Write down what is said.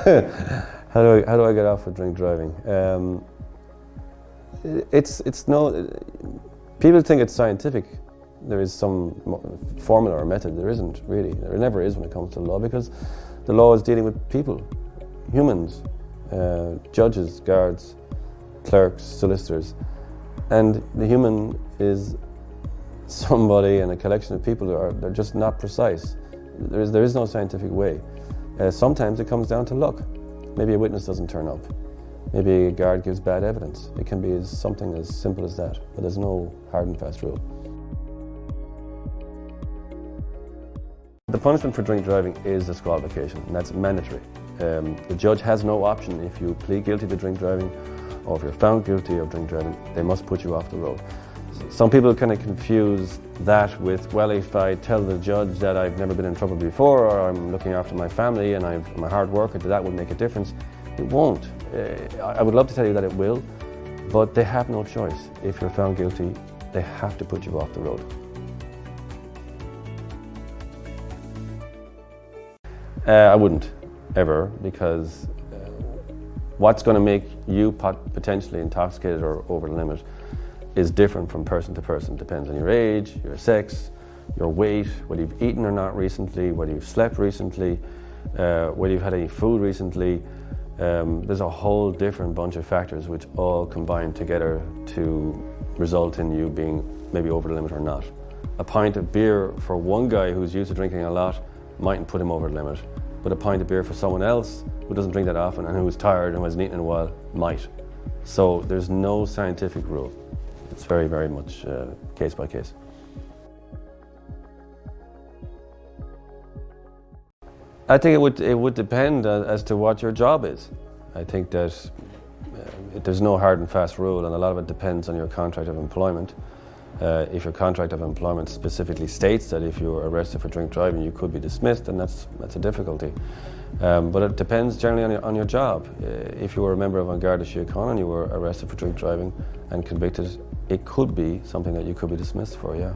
How do I get off for drink driving? It's no. People think it's scientific. There is some formula or method. There isn't really. There never is when it comes to law, because the law is dealing with people, humans, judges, guards, clerks, solicitors, and the human is somebody and a collection of people they're just not precise. There is no scientific way. Sometimes it comes down to luck. Maybe a witness doesn't turn up. Maybe a guard gives bad evidence. It can be something as simple as that, but there's no hard and fast rule. The punishment for drink driving is disqualification, and that's mandatory. The judge has no option. If you plead guilty to drink driving, or if you're found guilty of drink driving, they must put you off the road. Some people kind of confuse that with, well, if I tell the judge that I've never been in trouble before, or I'm looking after my family and I'm a hard worker, that would make a difference. It won't. I would love to tell you that it will, but they have no choice. If you're found guilty, they have to put you off the road. I wouldn't, ever, because what's going to make you potentially intoxicated or over the limit is different from person to person. Depends on your age, your sex, your weight, whether you've eaten or not recently, whether you've slept recently, whether you've had any food recently. There's a whole different bunch of factors which all combine together to result in you being maybe over the limit or not. A pint of beer for one guy who's used to drinking a lot mightn't put him over the limit, but a pint of beer for someone else who doesn't drink that often and who's tired and who hasn't eaten in a while might. So there's no scientific rule. It's very, very much case by case. I think it would depend as to what your job is. I think that there's no hard and fast rule, and a lot of it depends on your contract of employment. If your contract of employment specifically states that if you're arrested for drink driving, you could be dismissed, then that's a difficulty. But it depends generally on your job. If you were a member of An Garda Síochána and you were arrested for drink driving and convicted, it could be something that you could be dismissed for, yeah.